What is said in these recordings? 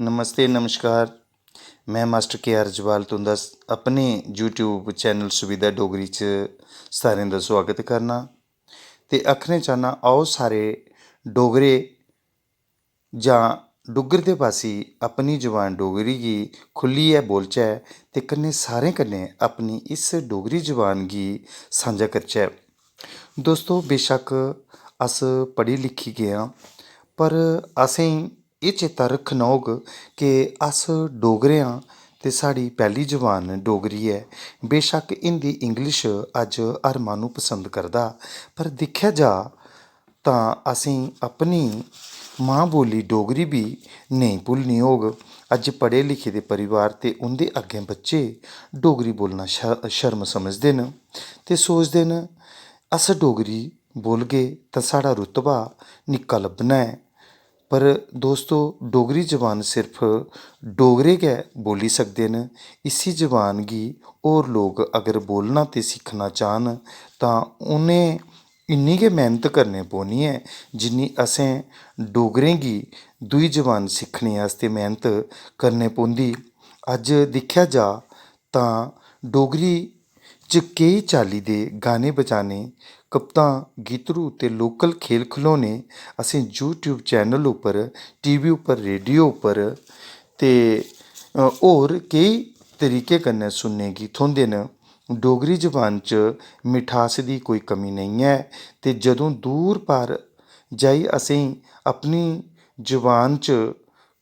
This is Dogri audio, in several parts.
नमस्ते नमस्कार। मैं मास्टर के आर जवाल तुंदा अपने यूट्यूब चैनल सुविधा डोगरी च सारें दा स्वागत करना ते आखना चाह्न्नां आओ सारे डोगरे जां डुग्गर दे पासी अपनी जबान डोगरी गी खुल्लियै बोलचै ते कन्नै सारें कन्नै अपनी इस डोगरी जबान गी सांझा करचै। दोस्तो बेशक्क अस पढ़ी लिखी गे आं पर असेंगी एह् चेता रक्खना होग कि अस डोगरे आं ते साढ़ी पैह्ली जबान डोगरी ऐ। बेशक्क हिंदी इंग्लिश अज्ज हर माह्नू पसंद करदा पर दिक्खेआ जा तां असेंगी अपनी मां बोली डोगरी बी नेईं भुल्लनी होग। अज्ज पढ़े लिखे दे परिवार ते उं'दे अग्गें बच्चे डोगरी बोलना शर्म समझदे न ते सोचदे न अस डोगरी बोलगे तां साढ़ा रुतबा निक्का लब्भना ऐ। पर दोस्तो डोगरी जबान सिर्फ डोगरे गै बोली सकदे न। इसी जबान गी होर लोग अगर बोलना ते सिक्खना चाह्न तां उ'नें इन्नी गै मेह्नत करनी पौनी ऐ जिन्नी असें डोगरें गी दूई जबान सिक्खने आस्तै मेह्नत करनी पौंदी। अज्ज दिक्खेआ जा तां डोगरी च केईं चाल्ली दे गाने बजाने कवितां गीतड़ू ते लोकल खेल खलौने असें यूट्यूब चैनल उप्पर टीवी उप्पर रेडियो उप्पर ते होर केईं तरीके कन्नै सुनने गी थ्होंदे न। डोगरी जबान च मिठास दी कोई कमी नेईं ऐ ते जदूं दूर पार जाई असेंगी अपनी जबान च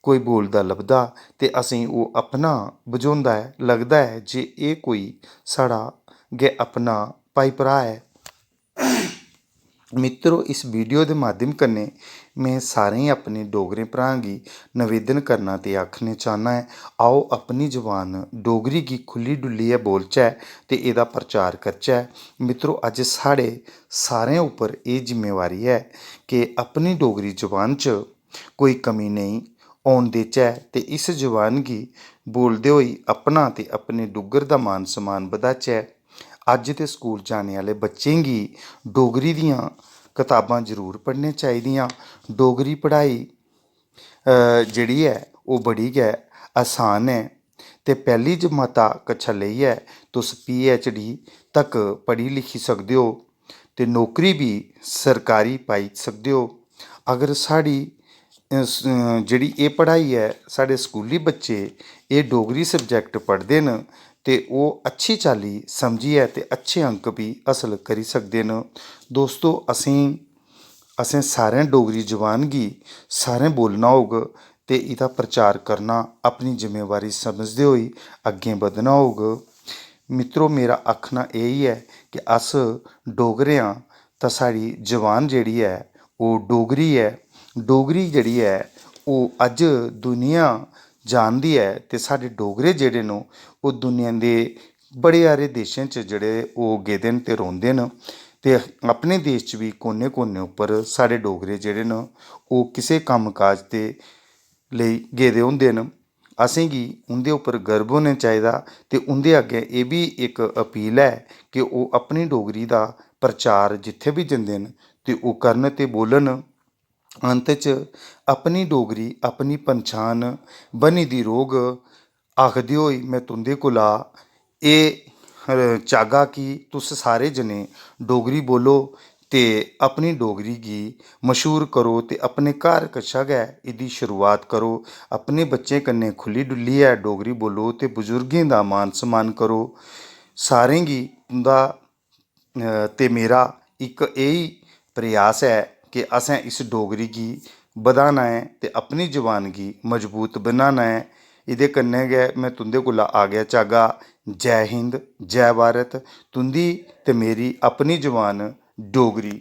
कोई बोलदा लभदा ते असेंगी ओह् अपना बझोंदा ऐ, लगदा ऐ जे एह् कोई साढ़ा गै अपना भाई भ्राऽ ऐ। मित्रो इस वीडियो दे माध्यम कन्नै में सारें अपने डोगरे भ्राएं गी नवेदन करना ते आखना चाह्न्नां ऐ आओ अपनी जबान डोगरी गी खुल्ली डुल्लियै बोलचै ते एह्दा प्रचार करचै। मित्रो अज्ज साढ़े सारें उप्पर एह् जिम्मेवारी ऐ कि अपनी डोगरी जबान च कोई कमी नेईं औन देचै ते इस जबान गी बोलदे होई अपना ते अपने डुग्गर दा मान सम्मान बधाचै। अज्ज ते स्कूल जाने आह्ले बच्चें गी डोगरी दियां कताबां जरूर पढ़नियां चाहिदियां। डोगरी पढ़ाई जेह्ड़ी ऐ ओह् बड़ी गै आसान ऐ ते पैह्ली जमाता कशा लेइयै तुस PhD तक पढ़ी लिखी सकदे ओ ते नौकरी बी सरकारी पाई सकदे ओ। अगर साढ़ी जेह्ड़ी एह् पढ़ाई ऐ साढ़े स्कूली बच्चे एह् डोगरी सब्जैक्ट पढ़दे न ते ओह् अच्छी चाल्ली समझियै ते अच्छे अंक बी हासल करी सकदे न। दोस्तो असें सारें डोगरी जबान गी सारें बोलना होग ते एह्दा प्रचार करना अपनी जिम्मेवारी समझदे होई अग्गें बधना होग। मित्रो मेरा आखना एह् ऐ कि अस डोगरे आं तां साढ़ी जबान जेह्ड़ी ऐ ओह् डोगरी ऐ। डोगरी जेह्ड़ी ऐ ओह् अज्ज दुनिया जानदी ऐ ते साढ़े डोगरे जेह्ड़े न ओह् दुनिया दे बड़े हारे देशें च जेह्ड़े ओह् गेदे न ते रौंह्दे न ते अपने देश च बी कोने कोने उप्पर साढ़े डोगरे जेह्ड़े न ओह् किसे कम्म काज दे लेई गेदे होंदे न। असेंगी उं'दे उप्पर गर्व होना चाहिदा ते उं'दे अग्गें एह् बी इक अपील ऐ कि ओह् अपनी डोगरी दा प्रचार जित्थै बी जंदे न ते ओह् करन ते बोलन। अंत च अपनी डोगरी अपनी पंछान बनी दी रौह्ग आखदे होई में तुं'दे कोला एह् चाह्गा कि तुस सारे जने डोगरी बोलो ते अपनी डोगरी गी मश्हूर करो ते अपने घर कशा गै एह्दी शुरुआत करो। अपने बच्चें कन्नै खुल्ली डुल्लियै डोगरी बोलो ते बजुर्गें दा मान सम्मान करो। सारें गी तुं'दा ते मेरा इक एही प्रयास ऐ कि असें इस डोगरी गी बधाना ऐ ते अपनी जबान गी मजबूत बनाना ऐ। एह्दे कन्नै गै में तुं'दे कोला आज्ञा चाह्गा। जै हिंद जै भारत। तुं'दी ते मेरी अपनी जबान डोगरी।